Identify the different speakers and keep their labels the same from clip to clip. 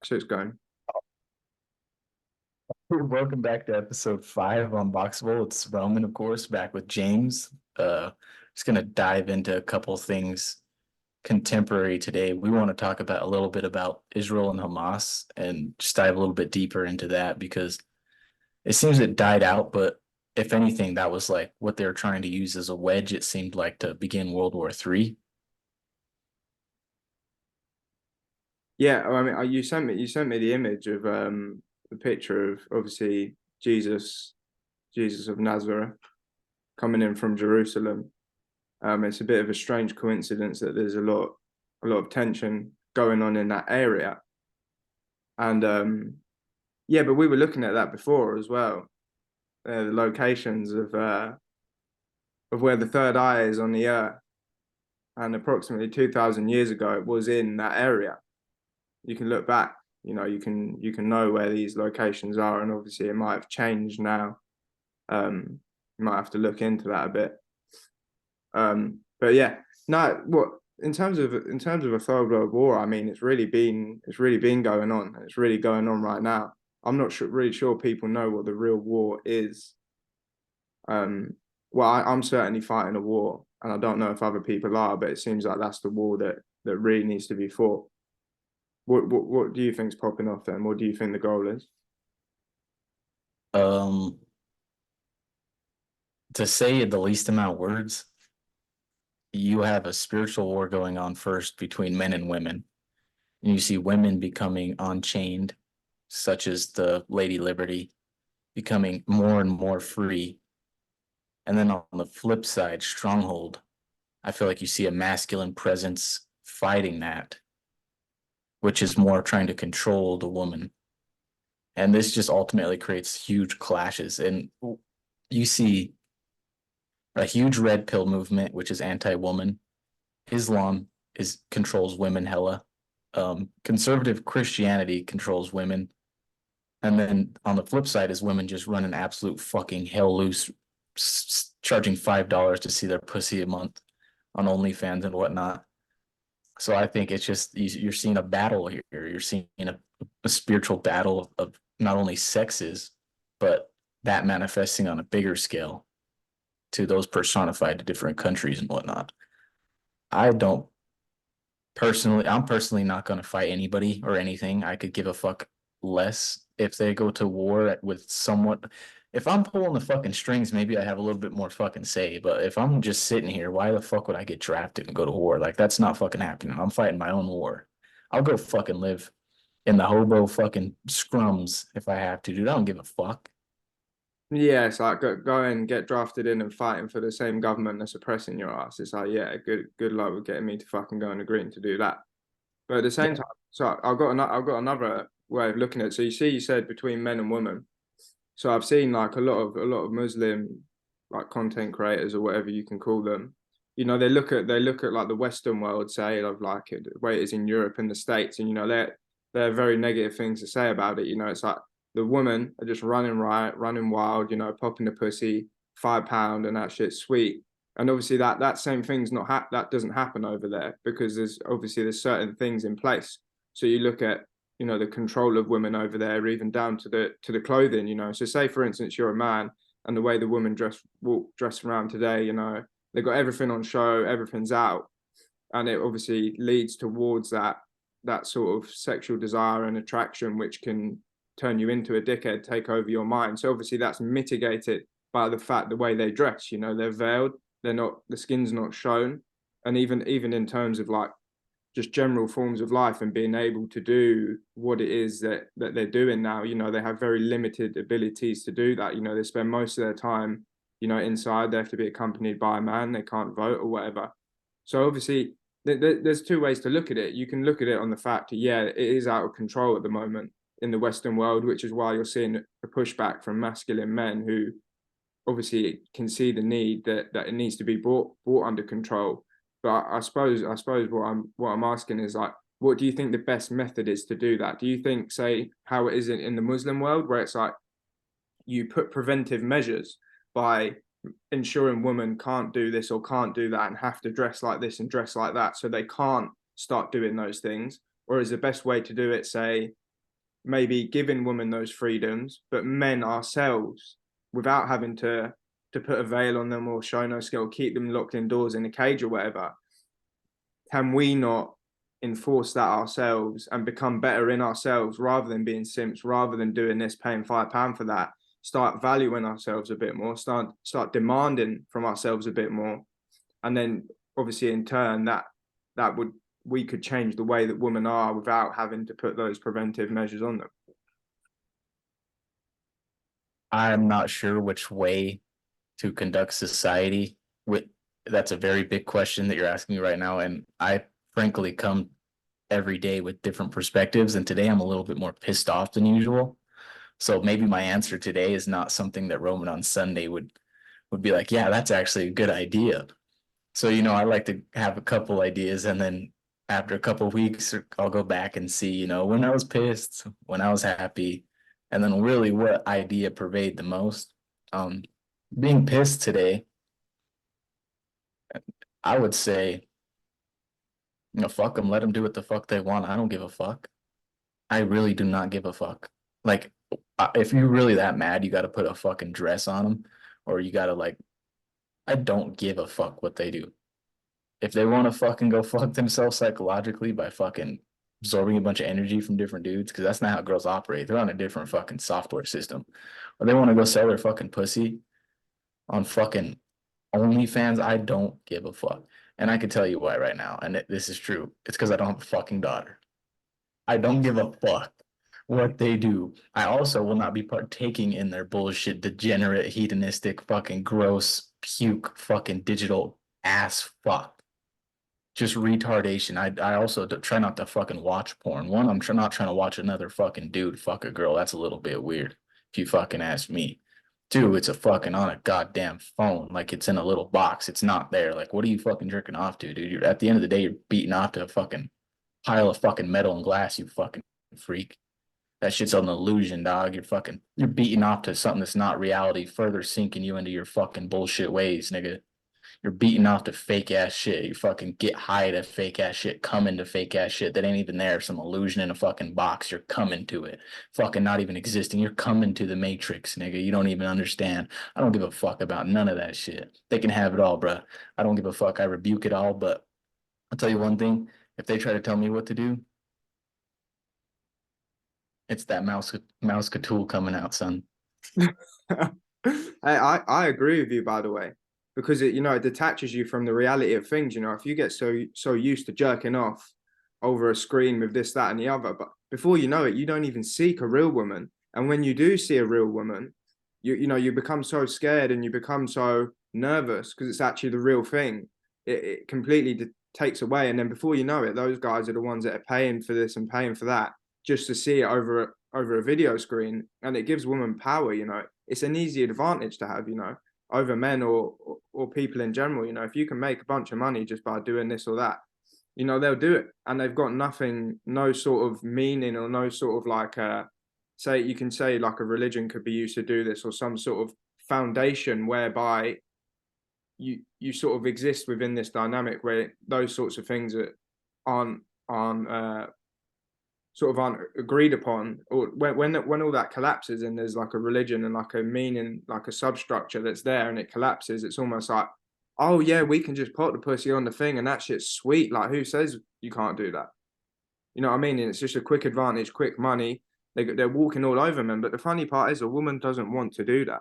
Speaker 1: So it's going.
Speaker 2: Welcome back to episode 5 of Unboxable. It's Roman, of course, back with James. Just gonna dive into a couple things contemporary today. We want to talk about a little bit about Israel and Hamas and just dive a little bit deeper into that because it seems it died out, but if anything, that was like what they were trying to use as a wedge, it seemed like, to begin World War III.
Speaker 1: Yeah, I mean, you sent me the image of the picture of obviously Jesus of Nazareth coming in from Jerusalem. It's a bit of a strange coincidence that there's a lot of tension going on in that area, and yeah, but we were looking at that before as well. The locations of where the third eye is on the earth, and approximately 2,000 years ago, it was in that area. You can look back, you can know where these locations are, and obviously it might have changed now. You might have to look into that a bit. But yeah, no, what in terms of a third world war, I mean, it's really been going on, and it's really going on right now. I'm not really sure people know what the real war is. Um, well, I'm certainly fighting a war, and I don't know if other people are, but it seems like that's the war that really needs to be fought. What do you think's popping off then? What do you think the goal is?
Speaker 2: Um, to say the least amount of words, you have a spiritual war going on first between men and women. And you see women becoming unchained, such as the Lady Liberty, becoming more and more free. And then on the flip side, Stronghold, I feel like you see a masculine presence fighting that, which is more trying to control the woman. And this just ultimately creates huge clashes. And you see a huge red pill movement, which is anti-woman. Islam is controls women hella. Conservative Christianity controls women. And then on the flip side is women just running absolute fucking hell loose, charging $5 to see their pussy a month on OnlyFans and whatnot. So I think it's just you're seeing a battle here. You're seeing a spiritual battle of not only sexes, but that manifesting on a bigger scale to those personified to different countries and whatnot. I don't I'm personally not going to fight anybody or anything. I could give a fuck less if they go to war with somewhat. If I'm pulling the fucking strings, maybe I have a little bit more fucking say. But if I'm just sitting here, why the fuck would I get drafted and go to war? Like, that's not fucking happening. I'm fighting my own war. I'll go fucking live in the hobo fucking scrums if I have to, dude. I don't give a fuck.
Speaker 1: Yeah, it's like go and get drafted in and fighting for the same government that's oppressing your ass. It's like, yeah, good luck with getting me to fucking go and agreeing to do that. But at the same
Speaker 2: Yeah.
Speaker 1: time, so I've got another way of looking at it. So you said between men and women. So I've seen like a lot of Muslim like content creators or whatever you can call them. They look at like the Western world, say, of like the way it is in Europe and the States, and they're very negative things to say about it. It's like the women are just running riot, running wild, popping the pussy, £5, and that shit's sweet. And obviously that same thing's not that doesn't happen over there because there's certain things in place. So you look at the control of women over there, even down to the clothing. So say for instance you're a man, and the way the women dress around today, they've got everything on show, everything's out, and it obviously leads towards that sort of sexual desire and attraction, which can turn you into a dickhead, take over your mind. So obviously that's mitigated by the way they dress. They're veiled, the skin's not shown, and even in terms of like just general forms of life and being able to do what it is that they're doing now. They have very limited abilities to do that. They spend most of their time, inside. They have to be accompanied by a man. They can't vote or whatever. So obviously, there's two ways to look at it. You can look at it on the fact that, yeah, it is out of control at the moment in the Western world, which is why you're seeing a pushback from masculine men who obviously can see the need that it needs to be brought under control. But I suppose what I'm asking is like, what do you think the best method is to do that? Do you think, say, how it is in the Muslim world, where it's like you put preventive measures by ensuring women can't do this or can't do that and have to dress like this and dress like that, so they can't start doing those things? Or is the best way to do it, say, maybe giving women those freedoms, but men ourselves, without having to put a veil on them or show no skill, keep them locked indoors in a cage or whatever, can we not enforce that ourselves and become better in ourselves rather than being simps, rather than doing this, paying £5 for that, start valuing ourselves a bit more, start demanding from ourselves a bit more, and then obviously in turn that would, we could change the way that women are without having to put those preventive measures on them.
Speaker 2: I'm not sure which way to conduct society with. That's a very big question that you're asking me right now, and I frankly come every day with different perspectives, and today I'm a little bit more pissed off than usual. So maybe my answer today is not something that Roman on Sunday would be like, yeah, that's actually a good idea. So, I like to have a couple ideas, and then after a couple of weeks, I'll go back and see, when I was pissed, when I was happy, and then really what idea pervade the most. Um, Being pissed today, I would say, fuck them, let them do what the fuck they want. I don't give a fuck. I really do not give a fuck. Like, if you're really that mad, you got to put a fucking dress on them, or you got to like, I don't give a fuck what they do. If they want to fucking go fuck themselves psychologically by fucking absorbing a bunch of energy from different dudes, because that's not how girls operate. They're on a different fucking software system. Or they want to go sell their fucking pussy on fucking OnlyFans. I don't give a fuck. And I can tell you why right now. And this is true. It's because I don't have a fucking daughter. I don't give a fuck what they do. I also will not be partaking in their bullshit, degenerate, hedonistic, fucking gross, puke, fucking digital ass fuck. Just retardation. I also try not to fucking watch porn. One, I'm not trying to watch another fucking dude fuck a girl. That's a little bit weird, if you fucking ask me. Two, it's a fucking on a goddamn phone, like it's in a little box. It's not there. Like, what are you fucking jerking off to, dude? At the end of the day, you're beating off to a fucking pile of fucking metal and glass, you fucking freak. That shit's an illusion, dog. You're beating off to something that's not reality, further sinking you into your fucking bullshit ways, nigga. You're beating off to fake ass shit. You fucking get high to fake ass shit, come into fake ass shit that ain't even there. Some illusion in a fucking box. You're coming to it. Fucking not even existing. You're coming to the matrix, nigga. You don't even understand. I don't give a fuck about none of that shit. They can have it all, bruh. I don't give a fuck. I rebuke it all, but I'll tell you one thing. If they try to tell me what to do, it's that mouse tool coming out, son.
Speaker 1: I agree with you, by the way, because it detaches you from the reality of things. If you get so used to jerking off over a screen with this, that, and the other, but before you know it, you don't even seek a real woman. And when you do see a real woman, you become so scared and you become so nervous because it's actually the real thing. It completely takes away, and then before you know it, those guys are the ones that are paying for this and paying for that just to see it over a video screen, and it gives women power. It's an easy advantage to have, over men or people in general. If you can make a bunch of money just by doing this or that, they'll do it, and they've got nothing, no sort of meaning or no sort of like say, you can say like a religion could be used to do this, or some sort of foundation whereby you sort of exist within this dynamic where those sorts of things aren't sort of aren't agreed upon, or when all that collapses and there's like a religion and like a meaning, like a substructure that's there, and it collapses, it's almost like, oh yeah, we can just put the pussy on the thing and that shit's sweet. Like, who says you can't do that? You know what I mean? And it's just a quick advantage, quick money. They're walking all over men. But the funny part is, a woman doesn't want to do that.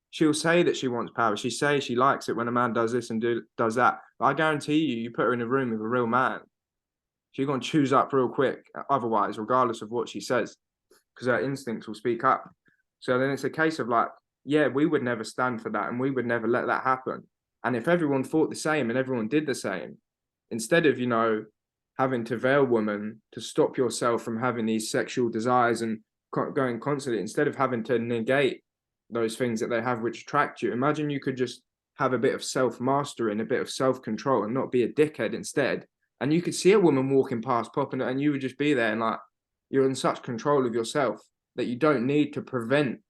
Speaker 1: She'll say that she wants power. She says she likes it when a man does this and does that. But I guarantee you put her in a room with a real man, she's going to choose up real quick otherwise, regardless of what she says, because her instincts will speak up. So then it's a case of like, yeah, we would never stand for that and we would never let that happen. And if everyone thought the same and everyone did the same, instead of, having to veil women to stop yourself from having these sexual desires and going constantly, instead of having to negate those things that they have which attract you, imagine you could just have a bit of self-mastery and a bit of self-control and not be a dickhead instead. And you could see a woman walking past, popping it, and you would just be there, and like, you're in such control of yourself that you don't need to prevent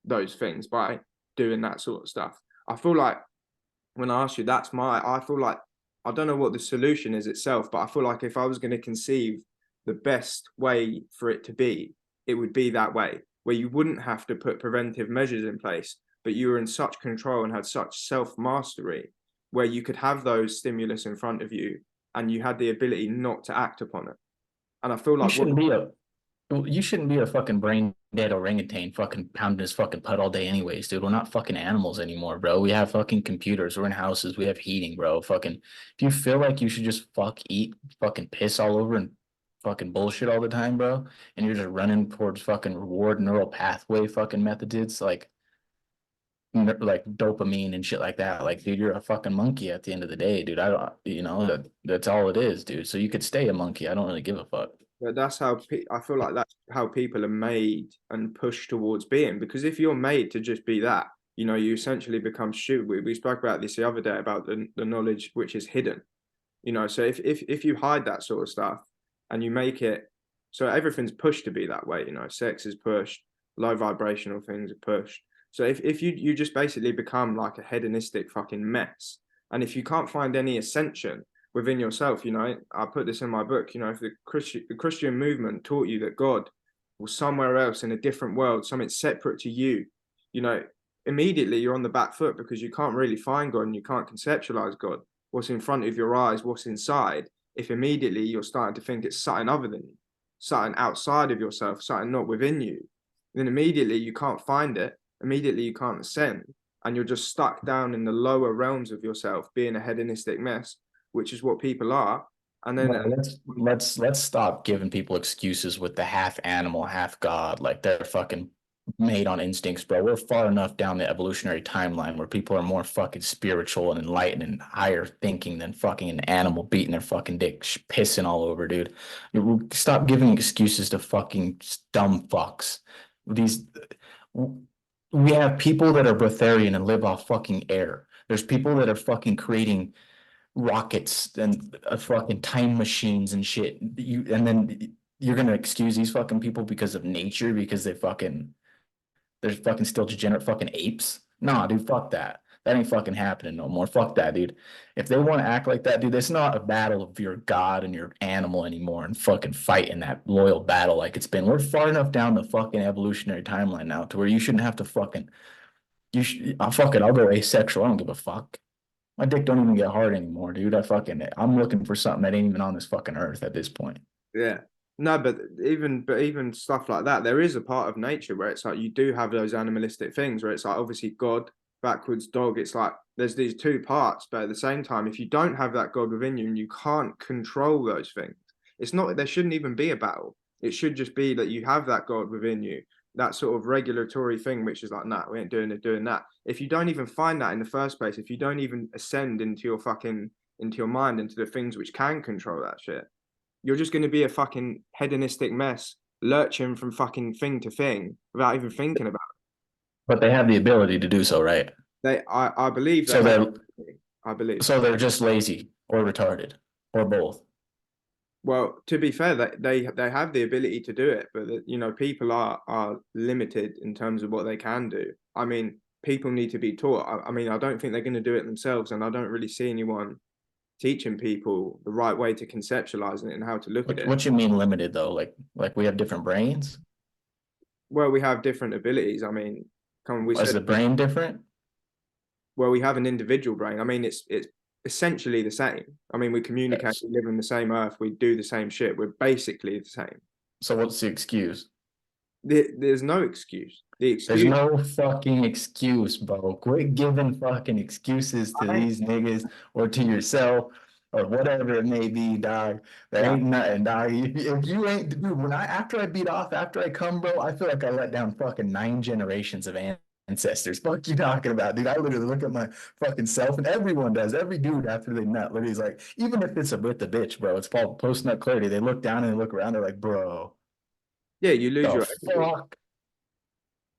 Speaker 1: those things by doing that sort of stuff. I feel like when I ask you, I feel like, I don't know what the solution is itself, but I feel like if I was going to conceive the best way for it to be, it would be that way, where you wouldn't have to put preventive measures in place, but you were in such control and had such self-mastery where you could have those stimulus in front of you and you had the ability not to act upon it. And I feel
Speaker 2: You
Speaker 1: like what
Speaker 2: shouldn't be a you shouldn't be a fucking brain dead orangutan fucking pounding his fucking putt all day anyways, dude. We're not fucking animals anymore, bro. We have fucking computers. We're in houses. We have heating, bro. Fucking if you feel like you should just eat, fucking piss all over and fucking bullshit all the time, bro, and you're just running towards fucking reward neural pathway fucking methods like dopamine and shit like that. Like, dude, you're a fucking monkey at the end of the day, dude. I don't, that's all it is, dude. So you could stay a monkey. I don't really give a fuck.
Speaker 1: But that's how I feel like that's how people are made and pushed towards being. Because if you're made to just be that, you essentially become stupid. We spoke about this the other day about the knowledge which is hidden. So if you hide that sort of stuff and you make it so everything's pushed to be that way, sex is pushed, low vibrational things are pushed. So if you just basically become like a hedonistic fucking mess, and if you can't find any ascension within yourself, I put this in my book, if the Christian movement taught you that God was somewhere else in a different world, something separate to you, immediately you're on the back foot because you can't really find God and you can't conceptualize God, what's in front of your eyes, what's inside, if immediately you're starting to think it's something other than you, something outside of yourself, something not within you, then immediately you can't find it, immediately you can't ascend, and you're just stuck down in the lower realms of yourself, being a hedonistic mess, which is what people are. And then
Speaker 2: Well, let's stop giving people excuses with the half animal, half god, like they're fucking made on instincts, bro. We're far enough down the evolutionary timeline where people are more fucking spiritual and enlightened and higher thinking than fucking an animal beating their fucking dick, pissing all over, dude. Stop giving excuses to fucking dumb fucks. These we have people that are breatharian and live off fucking air. There's people that are fucking creating rockets and fucking time machines and shit. And then you're gonna excuse these fucking people because of nature because they're fucking still degenerate fucking apes. Nah, dude, fuck that. That ain't fucking happening no more. Fuck that, dude. If they want to act like that, dude, it's not a battle of your god and your animal anymore and fucking fight in that loyal battle like it's been. We're far enough down the fucking evolutionary timeline now to where you shouldn't have to fucking fuck it, I'll go asexual. I don't give a fuck. My dick don't even get hard anymore, dude. I'm looking for something that ain't even on this fucking earth at this point.
Speaker 1: Yeah. No, but even stuff like that, there is a part of nature where it's like you do have those animalistic things where it's like obviously God backwards dog. It's like there's these two parts, but at the same time, if you don't have that God within you and you can't control those things, it's not there shouldn't even be a battle. It should just be that you have that God within you, that sort of regulatory thing, which is like, nah, we ain't doing it, doing that. If you don't even find that in the first place, if you don't even ascend into your mind, into the things which can control that shit, you're just going to be a fucking hedonistic mess, lurching from fucking thing to thing without even thinking about
Speaker 2: But they have the ability to do so, right?
Speaker 1: it. I believe they
Speaker 2: So
Speaker 1: have.
Speaker 2: they're
Speaker 1: I believe.
Speaker 2: so they're just lazy or retarded or both.
Speaker 1: Well, to be fair, that they have the ability to do it, but people are limited in terms of what they can do. I mean, people need to be taught. I mean, I don't think they're going to do it themselves, and I don't really see anyone teaching people the right way to conceptualize it and how to look at it.
Speaker 2: What you mean limited though? Like we have different brains?
Speaker 1: Well, we have different abilities. I mean, come on, we
Speaker 2: Is
Speaker 1: said,
Speaker 2: the brain different?
Speaker 1: well, we have an individual brain. I mean, it's essentially the same. I mean, we communicate,
Speaker 2: Yes.
Speaker 1: we live on the same earth, we do the same shit. We're basically the same.
Speaker 2: So what's the excuse?
Speaker 1: There's no excuse. The
Speaker 2: There's
Speaker 1: excuse,
Speaker 2: no fucking excuse, bro. Quit giving fucking excuses to
Speaker 1: I,
Speaker 2: these niggas or to yourself or whatever it may be, dog. There
Speaker 1: yeah,
Speaker 2: ain't nothing, dog. If you ain't, dude, after I beat off, after I come, bro, I feel like I let down fucking 9 generations of ancestors. Fuck you talking about, dude. I literally look at my fucking self, and everyone does. Every dude after they nut, literally is like, even if it's with the bitch, bro, it's called post nut clarity. They look down and they look around, they're like, bro,
Speaker 1: yeah, you lose
Speaker 2: the
Speaker 1: your energy.
Speaker 2: fuck?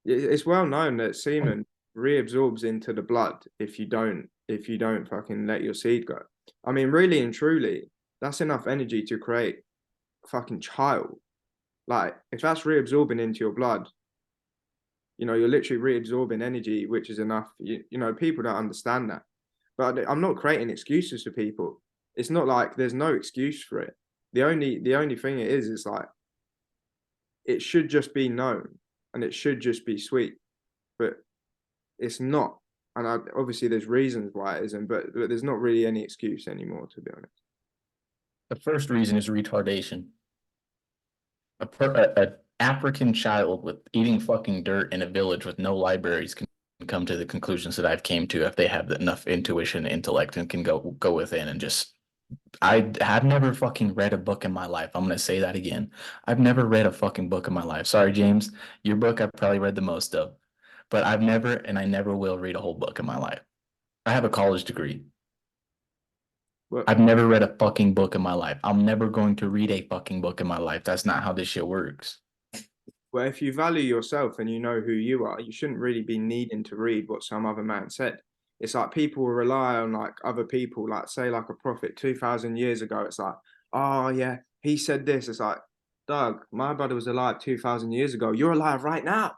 Speaker 1: It's well known that semen reabsorbs into the blood if you don't fucking let your seed go. I mean, really and truly, that's enough energy to create a fucking child. Like, if that's reabsorbing into your blood, you're literally reabsorbing energy, which is enough. People don't understand that. But I'm not creating excuses for people. It's not like there's no excuse for it. The only thing it is like it should just be known and it should just be sweet, but it's not. And obviously there's reasons why it isn't, but there's not really any excuse anymore, to be honest.
Speaker 2: The first reason is retardation. A African child with eating fucking dirt in a village with no libraries can come to the conclusions that I've came to if they have enough intuition, intellect, and can go within and just. I have never fucking read a book in my life. I'm gonna say that again. I've never read a fucking book in my life. Sorry, James. Your book I've probably read the most of, but I've never and I never will read a whole book in my life. I have a college degree.
Speaker 1: Well,
Speaker 2: I've never read a fucking book in my life. I'm never going to read a fucking book in my life. That's not how this shit works.
Speaker 1: well, if you value yourself and you know who you are, you shouldn't really be needing to read what some other man said. It's like people rely on like other people, like say like a prophet 2,000 years ago. It's like, oh yeah, he said this. It's like, Doug, my brother was alive 2,000 years ago. You're alive right now.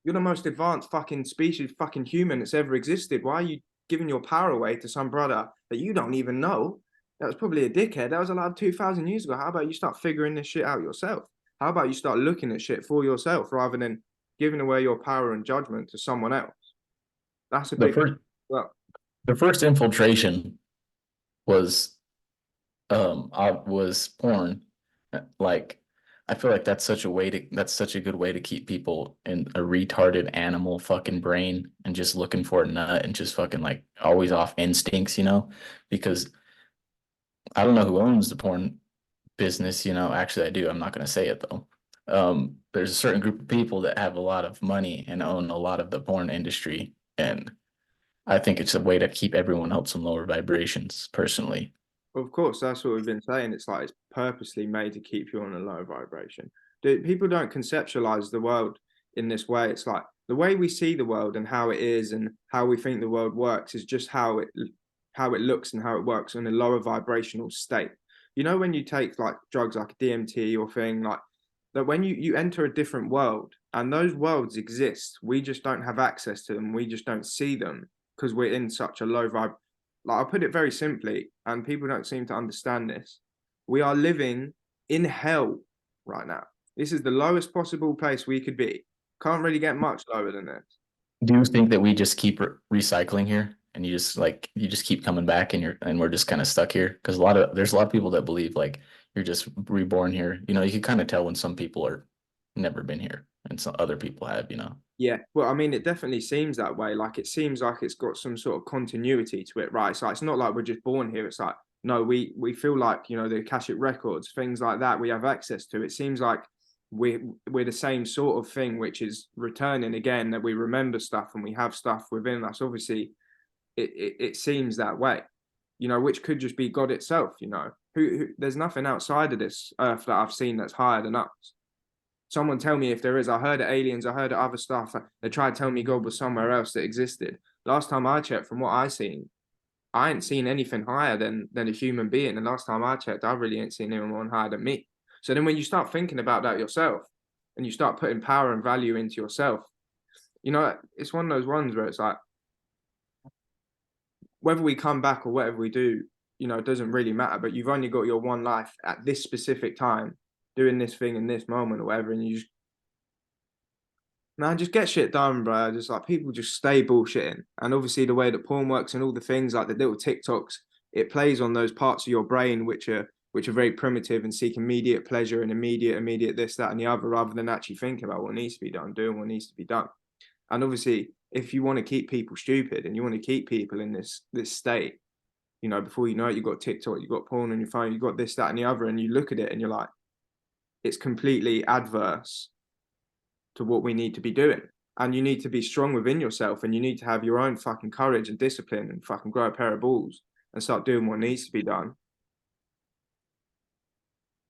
Speaker 1: You're the most advanced fucking species, fucking human that's ever existed. Why are you giving your power away to some brother that you don't even know? That was probably a dickhead. That was alive 2,000 years ago. How about you start figuring this shit out yourself? How about you start looking at shit for yourself rather than giving away your power and judgment to someone else? That's a
Speaker 2: The
Speaker 1: big
Speaker 2: first
Speaker 1: well.
Speaker 2: the first infiltration was was porn. Like I feel like that's such a good way to keep people in a retarded animal fucking brain and just looking for a nut and just fucking like always off instincts, because I don't know who owns the porn business, Actually, I do. I'm not going to say it though. There's a certain group of people that have a lot of money and own a lot of the porn industry, and I think it's a way to keep everyone else in lower vibrations, personally.
Speaker 1: Of course, that's what we've been saying. It's like it's purposely made to keep you on a low vibration. People don't conceptualize the world in this way. It's like the way we see the world and how it is and how we think the world works is just how it looks and how it works in a lower vibrational state. You know, when you take like drugs like DMT or thing like that, when you enter a different world and those worlds exist, we just don't have access to them. We just don't see them because we're in such a low vibe. Like I'll put it very simply, and people don't seem to understand this. We are living in hell right now. This is the lowest possible place we could be. Can't really get much lower than this.
Speaker 2: Do you think that we just keep recycling here, and you just keep coming back, and we're just kind of stuck here? Because there's a lot of people that believe like you're just reborn here. You can kind of tell when some people are never been here, and some other people have.
Speaker 1: Yeah, well, I mean, it definitely seems that way. Like it seems like it's got some sort of continuity to it, right? So it's not like we're just born here. It's like no, we feel like the Akashic records, things like that. We have access to. It seems like we're the same sort of thing, which is returning again. That we remember stuff and we have stuff within us. Obviously, it seems that way, which could just be God itself. Who there's nothing outside of this earth that I've seen that's higher than us. Someone tell me if there is. I heard of aliens. I heard of other stuff. They tried to tell me God was somewhere else that existed. Last time I checked, from what I seen, I ain't seen anything higher than a human being. And last time I checked, I really ain't seen anyone higher than me. So then when you start thinking about that yourself and you start putting power and value into yourself, it's one of those ones where it's like, whether we come back or whatever we do, it doesn't really matter. But you've only got your one life at this specific time, doing this thing in this moment or whatever, and you just get shit done, bro. Just like people just stay bullshitting. And obviously the way that porn works and all the things like the little TikToks, it plays on those parts of your brain which are very primitive and seek immediate pleasure and immediate this, that, and the other, rather than actually thinking about what needs to be done, doing what needs to be done. And obviously, if you want to keep people stupid and you want to keep people in this state, before you know it, you've got TikTok, you've got porn on your phone, you've got this, that, and the other, and you look at it and you're like, it's completely adverse to what we need to be doing. And you need to be strong within yourself and you need to have your own fucking courage and discipline and fucking grow a pair of balls and start doing what needs to be done.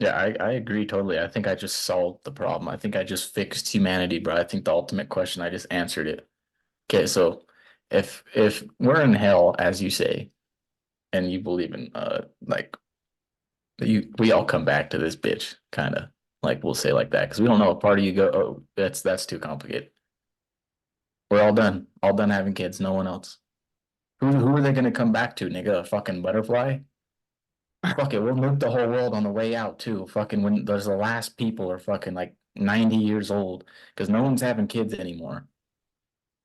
Speaker 2: Yeah, I agree totally. I think I just solved the problem. I think I just fixed humanity, bro. I think the ultimate question, I just answered it. Okay, so if we're in hell, as you say, and you believe in like we all come back to this bitch, kind of like we'll say like that, because we don't know what part of you go. Oh, that's too complicated. We're all done having kids. No one else. Who are they gonna come back to, nigga? A fucking butterfly? Fuck it, we'll nuke the whole world on the way out too. Fucking when there's the last people are fucking like 90 years old because no one's having kids anymore.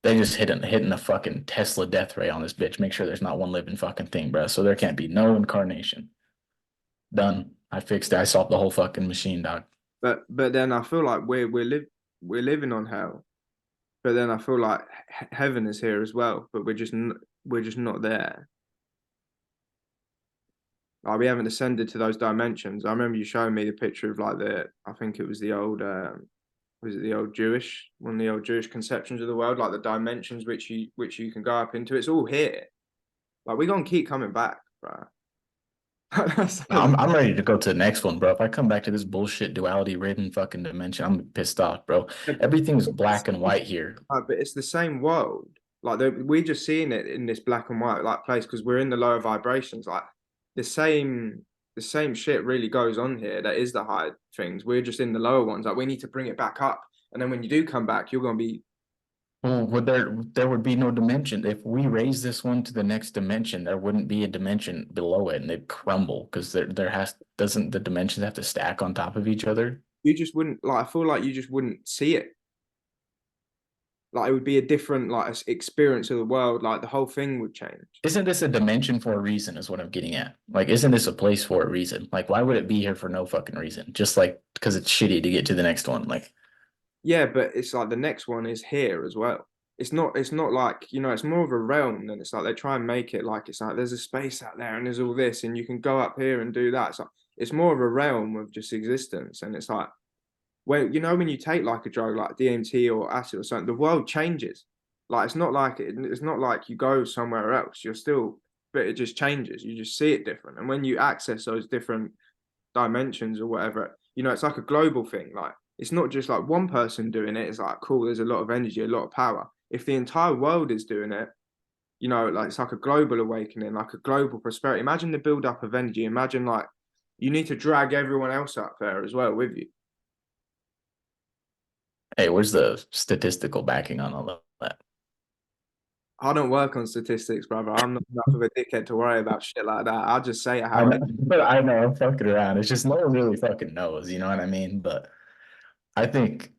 Speaker 2: They just hitting a fucking Tesla death ray on this bitch. Make sure there's not one living fucking thing, bro. So there can't be no incarnation. Done. I fixed it. I solved the whole fucking machine, dog.
Speaker 1: But then I feel like we're living on hell. But then I feel like heaven is here as well, but we're just not there. Like we haven't ascended to those dimensions. I remember you showing me the picture of like I think it was the old was it the old Jewish one of the old Jewish conceptions of the world, like the dimensions which you can go up into. It's all here. Like we're gonna keep coming back, bro.
Speaker 2: I'm ready to go to the next one, bro. If I come back to this bullshit duality ridden fucking dimension, I'm pissed off, bro. Everything's black and white here.
Speaker 1: But it's the same world. Like we're just seeing it in this black and white like place because we're in the lower vibrations. Like the same the same shit really goes on here. That is the higher things. We're just in the lower ones. Like we need to bring it back up. And then when you do come back, you're gonna be
Speaker 2: Well, there would be no dimension. If we raise this one to the next dimension, there wouldn't be a dimension below it and it'd crumble because there has doesn't the dimensions have to stack on top of each other?
Speaker 1: you just wouldn't like I feel like you just wouldn't see it. Like it would be a different like experience of the world. Like the whole thing would change.
Speaker 2: Isn't this a dimension for a reason, is what I'm getting at. Like, isn't this a place for a reason? Like, why would it be here for no fucking reason? Just like because it's shitty to get to the next one. Like,
Speaker 1: Yeah, but it's like the next one is here as well. It's not like, it's more of a realm than it's like they try and make it like it's like there's a space out there and there's all this and you can go up here and do that. It's more of a realm of just existence. And it's like when you take like a drug like DMT or acid or something, the world changes. Like it's not like you go somewhere else. But it just changes. You just see it different. And when you access those different dimensions or whatever, it's like a global thing. Like it's not just like one person doing it. It's like cool, there's a lot of energy, a lot of power. If the entire world is doing it, like it's like a global awakening, like a global prosperity. Imagine the build-up of energy. Imagine like you need to drag everyone else up there as well with you.
Speaker 2: hey, where's the statistical backing on all of that?
Speaker 1: I don't work on statistics, brother. I'm not enough of a dickhead to worry about shit like that. I'll just say
Speaker 2: I
Speaker 1: how it
Speaker 2: know, but I know I'm fucking around. It's just no one really fucking knows, you know what I mean? But I think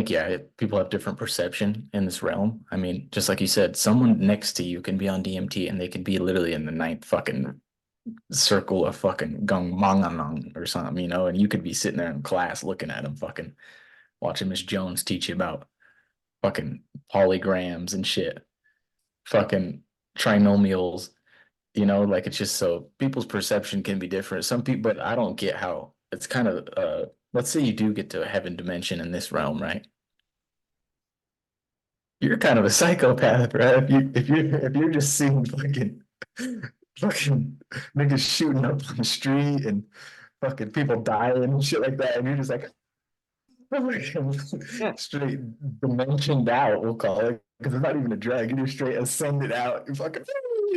Speaker 2: yeah, people have different perception in this realm. I mean, just like you said, someone next to you can be on DMT and they can be literally in the ninth fucking circle of fucking gung manganong or something, and you could be sitting there in class looking at them fucking watching Miss Jones teach you about fucking polygrams and shit, fucking trinomials, like it's just so people's perception can be different. Some people, but I don't get how it's kind of let's say you do get to a heaven dimension in this realm, right? You're kind of a psychopath, right? If you're just seeing fucking niggas shooting up on the street and fucking people dying and shit like that, and you're just like
Speaker 1: yeah.
Speaker 2: straight dimensioned out, we'll call it, because it's not even a drug. You're straight ascended out. You're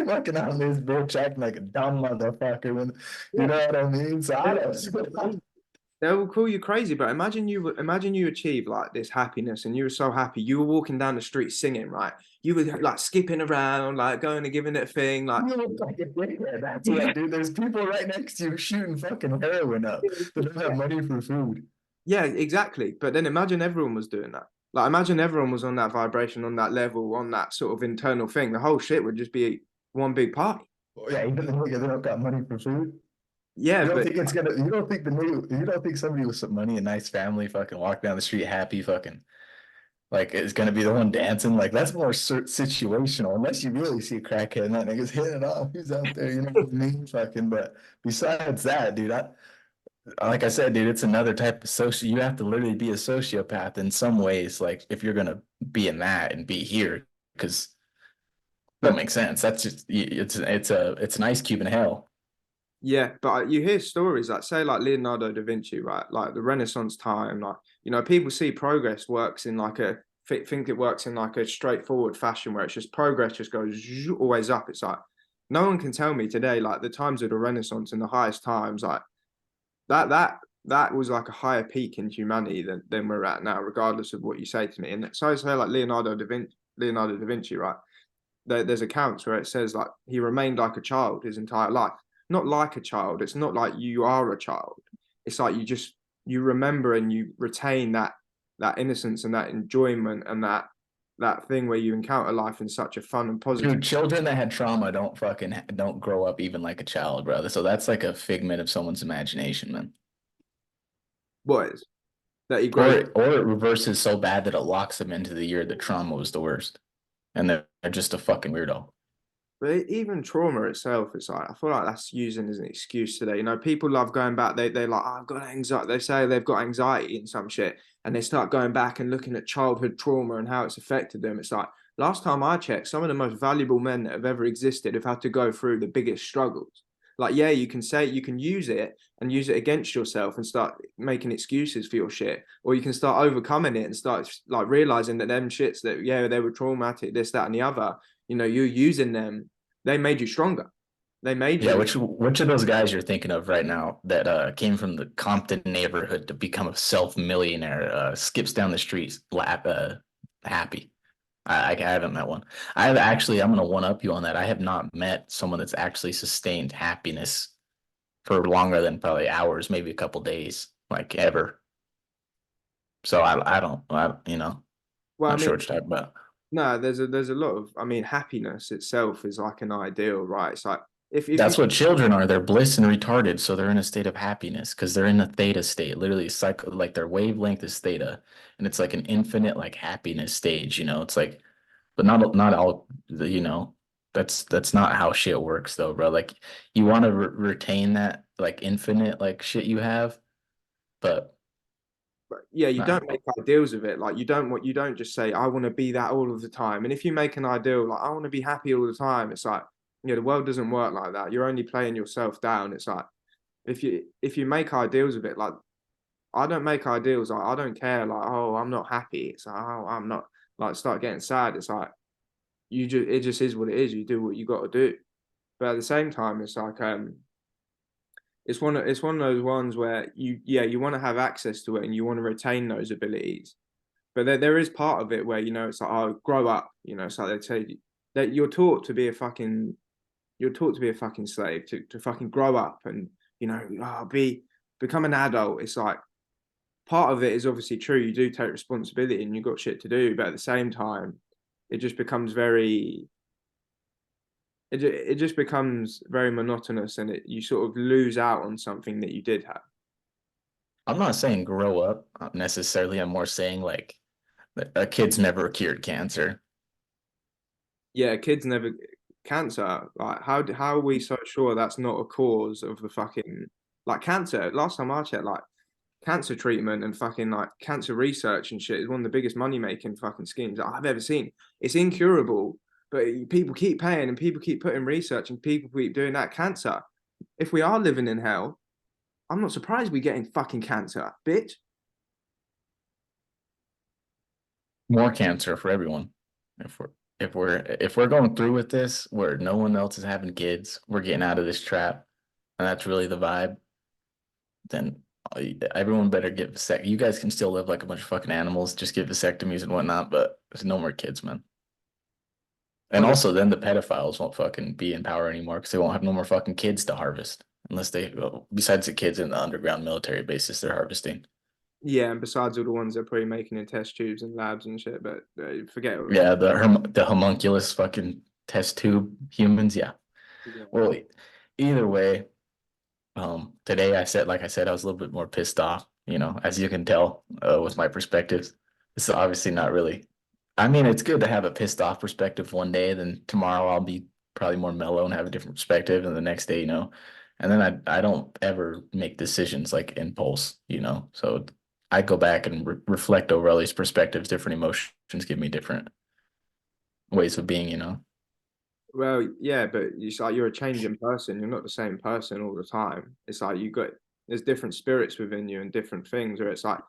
Speaker 2: fucking on this bitch acting like a dumb motherfucker. When you know what I mean? So I don't.
Speaker 1: They will call you crazy, but imagine you achieve like this happiness and you were so happy. You were walking down the street singing, right? You were like skipping around, like going and giving it a thing, like
Speaker 2: You look like a dickhead. That's what, dude. There's people right next to you shooting fucking heroin up. They don't have money for food.
Speaker 1: yeah, exactly. But then imagine everyone was doing that. Like imagine everyone was on that vibration, on that level, on that sort of internal thing. The whole shit would just be one big party.
Speaker 2: Oh, yeah, even the nigga, they don't got money for food.
Speaker 1: Yeah,
Speaker 2: You don't
Speaker 1: but
Speaker 2: think it's gonna? You don't think somebody with some money, a nice family, fucking walk down the street happy, fucking like is gonna be the one dancing? Like that's more situational. Unless you really see a crackhead and that nigga's hitting it off, he's out there, you know what I mean? Fucking. But besides that, dude, like I said, dude, it's another type of socio. You have to literally be a sociopath in some ways, like if you're gonna be in that and be here, because that
Speaker 1: but
Speaker 2: makes sense. That's just it's an ice cube in hell.
Speaker 1: yeah, but you hear stories like say like Leonardo da Vinci, right? Like the Renaissance time, like people see progress works in like think it works in like a straightforward fashion where it's just progress just goes always up. It's like no one can tell me today, like the times of the Renaissance and the highest times, like that was like a higher peak in humanity than we're at now, regardless of what you say to me. And so I say like Leonardo da Vinci, right? There's accounts where it says like he remained like a child his entire life. Not like a child. It's not like you are a child. It's like you just you remember and you retain that innocence and that enjoyment and that thing where you encounter life in such a fun and positive.
Speaker 2: Dude, children that had trauma don't grow up even like a child, brother. So that's like a figment of someone's imagination, man.
Speaker 1: Boys that he grows.
Speaker 2: Or it reverses so bad that it locks them into the year that trauma was the worst, and they're just a fucking weirdo.
Speaker 1: But even trauma itself, it's like I feel like that's using as an excuse today. You know, people love going back. They're like, oh, I've got anxiety. They say they've got anxiety and some shit, and they start going back and looking at childhood trauma and how it's affected them. It's like last time I checked, some of the most valuable men that have ever existed have had to go through the biggest struggles. Like, yeah, you can say you can use it and use it against yourself and start making excuses for your shit, or you can start overcoming it and start like realizing that them shits that yeah they were traumatic, this, that, and the other. You know, you're using them, they made you stronger. They made
Speaker 2: Yeah,
Speaker 1: you.
Speaker 2: which of those guys you're thinking of right now that came from the Compton neighborhood to become a self-millionaire, skips down the streets happy? I haven't met one. I'm gonna one up you on that. I have not met someone that's actually sustained happiness for longer than probably hours, maybe a couple days, like ever. So
Speaker 1: Well, I
Speaker 2: not
Speaker 1: mean,
Speaker 2: sure what you're talking about.
Speaker 1: no, there's a lot of. I mean, happiness itself is like an ideal, right? It's like if you
Speaker 2: That's what children are. They're bliss and retarded, so they're in a state of happiness because they're in a theta state. Literally, cycle like their wavelength is theta, and it's like an infinite like happiness stage. It's like, but not all. That's not how shit works though, bro. Like you want to retain that like infinite like shit you have, but
Speaker 1: yeah, you
Speaker 2: nah.
Speaker 1: don't make ideals of it. Like you don't just say I want to be that all of the time. And if you make an ideal like I want to be happy all the time, it's like the world doesn't work like that. You're only playing yourself down. It's like if you make ideals of it, like I don't make ideals. Like I don't care. Like oh, I'm not happy. It's like oh, I'm not like start getting sad. It's like it just is what it is. You do what you got to do. But at the same time, it's like it's one of those ones where you want to have access to it and you want to retain those abilities. But there is part of it where it's like oh grow up. It's like they tell you that you're taught to be a fucking slave to fucking grow up and become an adult. It's like part of it is obviously true. You do take responsibility and you've got shit to do, but at the same time, it just becomes very it just becomes very monotonous and you sort of lose out on something that you did have.
Speaker 2: I'm not saying grow up necessarily. I'm more saying like a kid's never cured cancer.
Speaker 1: Yeah, kids never cancer. Like how are we so sure that's not a cause of the fucking like cancer? Last time I checked, like cancer treatment and fucking like cancer research and shit is one of the biggest money making fucking schemes that I've ever seen. It's incurable, but people keep paying and people keep putting research and people keep doing that. Cancer. If we are living in hell, I'm not surprised we're getting fucking cancer, bitch.
Speaker 2: More cancer for everyone. If we're if we're going through with this where no one else is having kids, we're getting out of this trap, and that's really the vibe, then everyone better get vasect. You guys can still live like a bunch of fucking animals, just get vasectomies and whatnot, but there's no more kids, man. And
Speaker 1: Honestly,
Speaker 2: also, then the pedophiles won't fucking be in power anymore because they won't have no more fucking kids to harvest unless besides the kids in the underground military bases, they're harvesting.
Speaker 1: yeah, and besides all the ones they're probably making in test tubes and labs and shit, but forget it.
Speaker 2: Yeah, the homunculus fucking test tube humans. Yeah.
Speaker 1: Yeah.
Speaker 2: Well, either way, today like I said, I was a little bit more pissed off, as you can tell, with my perspectives. It's obviously not really, I mean, it's good to have a pissed off perspective one day, then tomorrow I'll be probably more mellow and have a different perspective, and the next day, and then I don't ever make decisions like impulse, so I go back and reflect over all these perspectives, different emotions give me different ways of being.
Speaker 1: Well, yeah, but it's like you're a changing person. You're not the same person all the time. It's like there's different spirits within you and different things, or it's like,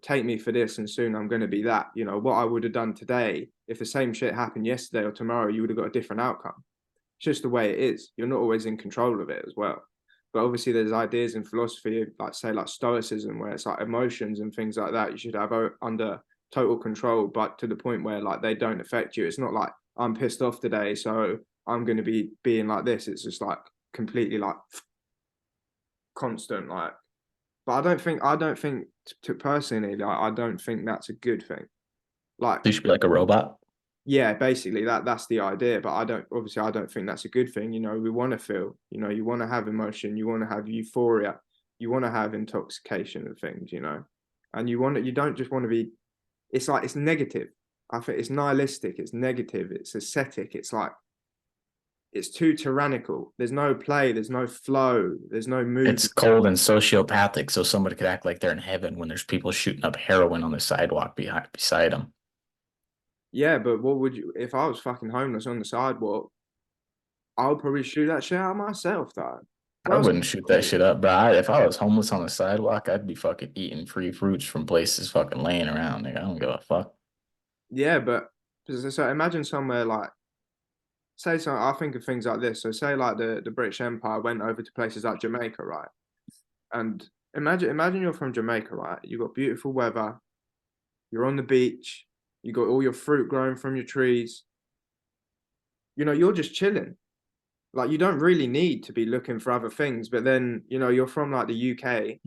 Speaker 1: take me for this and soon I'm going to be that. What I would have done today, if the same shit happened yesterday or tomorrow, you would have got a different outcome. It's just the way it is. You're not always in control of it as well. But obviously, there's ideas in philosophy, like say, like Stoicism, where it's like emotions and things like that you should have under total control, but to the point where like they don't affect you. It's not like I'm pissed off today, so I'm going to be being like this. It's just like completely like constant, like but I don't think to personally, like, I don't think that's a good thing. Like,
Speaker 2: You should be like a robot.
Speaker 1: yeah, basically that's the idea. But I don't think that's a good thing. We want to feel, you want to have emotion, you want to have euphoria, you want to have intoxication and things, and you don't just want to be, it's like, it's negative. I think it's nihilistic, it's negative, it's ascetic, it's like, it's too tyrannical. There's no play, there's no flow, there's no
Speaker 2: It's
Speaker 1: movement.
Speaker 2: cold and sociopathic, so somebody could act like they're in heaven when there's people shooting up heroin on the sidewalk beside them.
Speaker 1: Yeah, but what would you, if I was fucking homeless on the sidewalk, I would probably shoot that shit out myself, though.
Speaker 2: I
Speaker 1: That's
Speaker 2: wouldn't shoot that shit up, bro. If I was homeless on the sidewalk, I'd be fucking eating free fruits from places fucking laying around. Nigga, I don't give a fuck.
Speaker 1: Yeah, but so imagine somewhere like, say, so I think of things like this. So say like the British Empire went over to places like Jamaica, right? And imagine you're from Jamaica, right? You got beautiful weather, you're on the beach, you got all your fruit growing from your trees. You're just chilling. Like, you don't really need to be looking for other things. But then, you're from like the UK,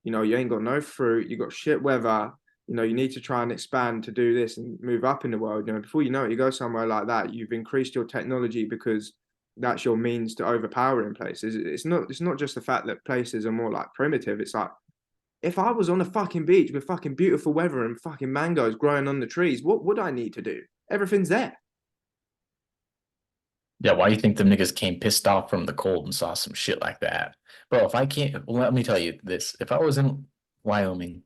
Speaker 1: you ain't got no fruit, you got shit weather, you need to try and expand to do this and move up in the world. Before you know it, you go somewhere like that, you've increased your technology because that's your means to overpowering places. It's not just the fact that places are more like primitive. It's like, if I was on a fucking beach with fucking beautiful weather and fucking mangoes growing on the trees, what would I need to do? Everything's there.
Speaker 2: Yeah, why you think them niggas came pissed off from the cold and saw some shit like that? Bro, if I can't, let me tell you this. If I was in Wyoming,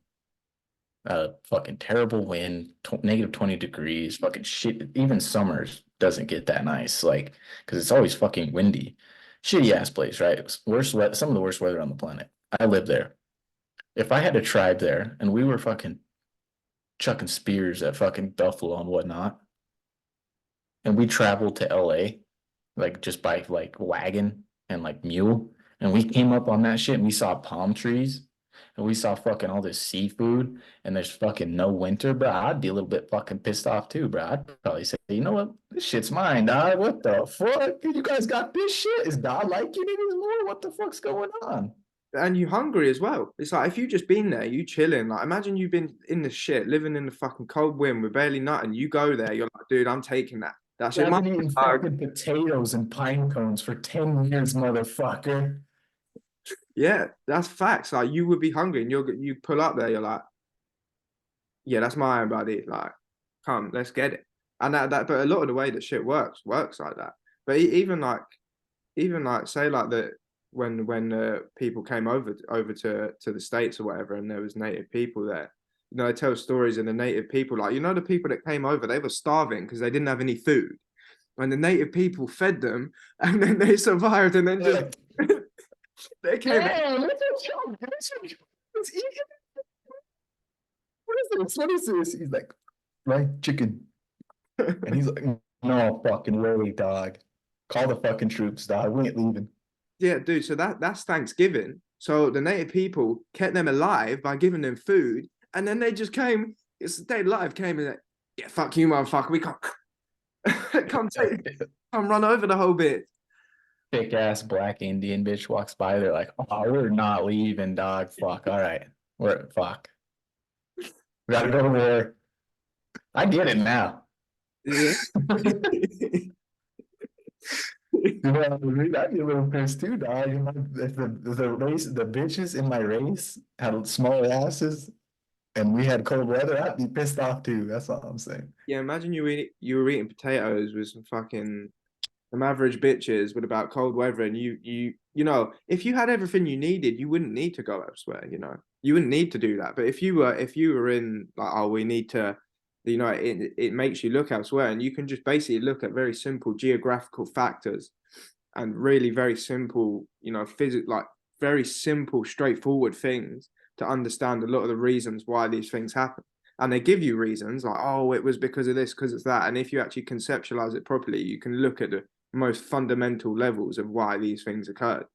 Speaker 2: fucking terrible wind, negative 20 degrees, fucking shit. Even summers doesn't get that nice, like, because it's always fucking windy. Shitty ass place, right? Worst weather, some of the worst weather on the planet. I live there. If I had a tribe there and we were fucking chucking spears at fucking buffalo and whatnot, and we traveled to LA, like just by like wagon and like mule, and we came up on that shit and we saw palm trees and we saw fucking all this seafood and there's fucking no winter, bro. I'd be a little bit fucking pissed off too, bro. I'd probably say, you know what? This shit's mine, dog. What the fuck? You guys got this shit? Is God like you niggas more? What the fuck's going on?
Speaker 1: And you hungry as well. It's like, if you just been there, you chilling. Like, imagine you've been in the shit, living in the fucking cold wind with barely nothing. You go there, you're like, dude, I'm taking that. That shit.
Speaker 2: I've been eating fucking potatoes and pine cones for 10 years, motherfucker.
Speaker 1: Yeah, that's facts. Like, you would be hungry, and you pull up there, you're like, yeah, that's mine, buddy. Like, come, let's get it. And but a lot of the way that shit works like that. But even like say like that, when people came over to the States or whatever, and there was native people there. They tell stories of the native people, like, the people that came over, they were starving because they didn't have any food, and the native people fed them, and then they survived, and then just they came.
Speaker 2: Damn, what is this? What is this? He's like, fried chicken. And he's like, no fucking way, dog. Call the fucking troops, dog. We ain't leaving.
Speaker 1: Yeah, dude. So that's Thanksgiving. So the native people kept them alive by giving them food, and then they just came. It's the day live came and like, yeah, fuck you, motherfucker. We can't come run over the whole bit.
Speaker 2: Thick ass black Indian bitch walks by. They're like, oh, we're not leaving, dog. Fuck. All right. Fuck. We gotta go to war. I get it now.
Speaker 1: Yeah.
Speaker 2: Yeah, I'd be a little pissed too, dog. If the bitches in my race had small asses and we had cold weather, I'd be pissed off too. That's all I'm saying.
Speaker 1: Yeah, imagine you were eating potatoes with some average bitches with about cold weather, and if you had everything you needed, you wouldn't need to go elsewhere. You wouldn't need to do that. But if you were in like, oh, we need to, it makes you look elsewhere, and you can just basically look at very simple geographical factors and really very simple, like very simple, straightforward things to understand a lot of the reasons why these things happen. And they give you reasons like, oh, it was because of this, because it's that. And if you actually conceptualize it properly, you can look at the most fundamental levels of why these things occurred.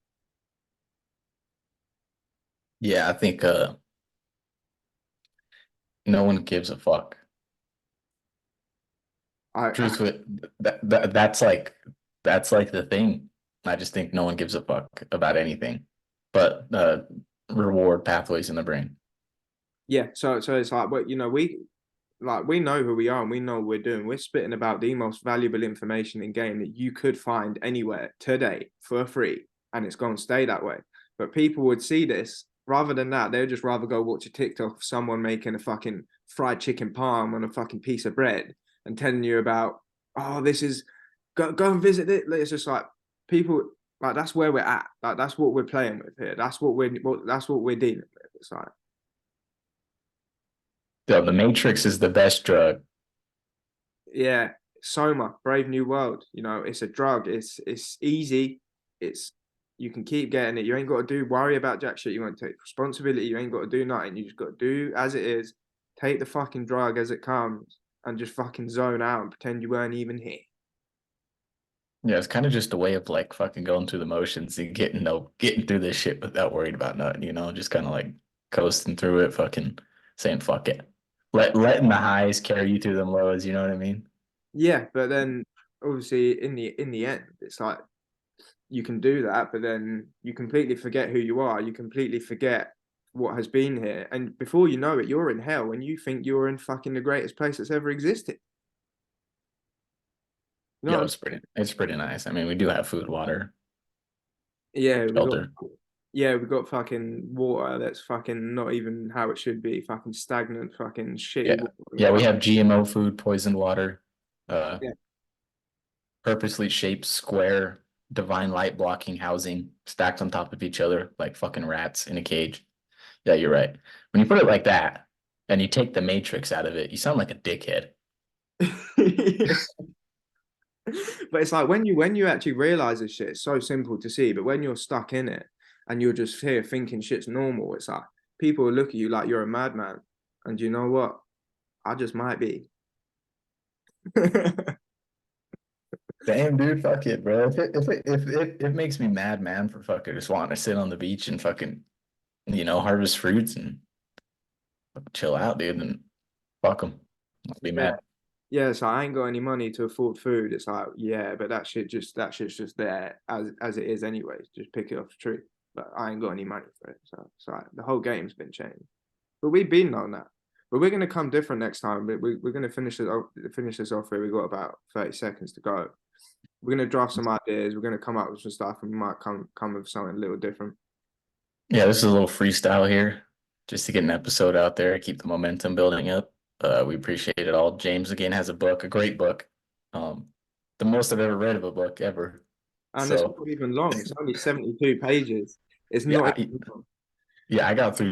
Speaker 2: Yeah, I think no one gives a fuck.
Speaker 1: I
Speaker 2: Truthfully, that's like the thing. I just think no one gives a fuck about anything. But reward pathways in the brain.
Speaker 1: Yeah, so it's like, but we know who we are and we know what we're doing. We're spitting about the most valuable information in game that you could find anywhere today for free, and it's going to stay that way. But people would see this rather than that. They'd just rather go watch a TikTok of someone making a fucking fried chicken palm on a fucking piece of bread and telling you about, oh, this is go and visit it. It's just like people like that's where we're at. Like that's what we're playing with here. That's what we're dealing with. It's like
Speaker 2: So the Matrix is the best drug.
Speaker 1: yeah, Soma, Brave New World. It's a drug. It's easy. It's you can keep getting it. You ain't got to worry about jack shit. You want to take responsibility. You ain't got to do nothing. You just got to do as it is. Take the fucking drug as it comes and just fucking zone out and pretend you weren't even here.
Speaker 2: Yeah, it's kind of just a way of like fucking going through the motions and getting through this shit without worried about nothing, just kind of like coasting through it, fucking saying fuck it. Letting the highs carry you through them lows, you know what I mean?
Speaker 1: Yeah, but then obviously in the end, it's like you can do that, but then you completely forget who you are. You completely forget what has been here, and before you know it, you're in hell, and you think you're in fucking the greatest place that's ever existed. You know
Speaker 2: Yeah,
Speaker 1: what I
Speaker 2: it's pretty nice. I mean, we do have food, water,
Speaker 1: Yeah, we got
Speaker 2: shelter.
Speaker 1: fucking water that's fucking not even how it should be. Fucking stagnant, fucking shitty
Speaker 2: Yeah.
Speaker 1: water.
Speaker 2: Yeah, we have GMO food, poisoned water, uh,
Speaker 1: Yeah.
Speaker 2: purposely shaped square divine light blocking housing stacked on top of each other like fucking rats in a cage. Yeah, you're right. When you put it like that and you take the matrix out of it, you sound like a dickhead.
Speaker 1: But it's like when you actually realize this shit, it's so simple to see. But when you're stuck in it and you're just here thinking shit's normal, it's like people will look at you like you're a madman. And you know what? I just might be.
Speaker 2: Damn, dude, fuck it, bro. If it makes me mad, man, for fucking just wanting to sit on the beach and fucking, harvest fruits and chill out, dude, and fuck them. I'll be
Speaker 1: Yeah.
Speaker 2: mad.
Speaker 1: Yeah, so I ain't got any money to afford food. It's like, yeah, but that shit's just there as it is anyways. Just pick it off the tree. But I ain't got any money for it. So it's like the whole game's been changed. But we've been on that. But we're gonna come different next time. We're gonna finish this off here. We got about 30 seconds to go. We're gonna draft some ideas. We're gonna come up with some stuff, and we might come with something a little different.
Speaker 2: Yeah, this is a little freestyle here, just to get an episode out there, keep the momentum building up. We appreciate it all. James again has a book, a great book. Um, the most I've ever read of a book ever.
Speaker 1: And it's
Speaker 2: So
Speaker 1: not even long. It's only 72 pages. It's not
Speaker 2: yeah,
Speaker 1: even long.
Speaker 2: yeah, I got through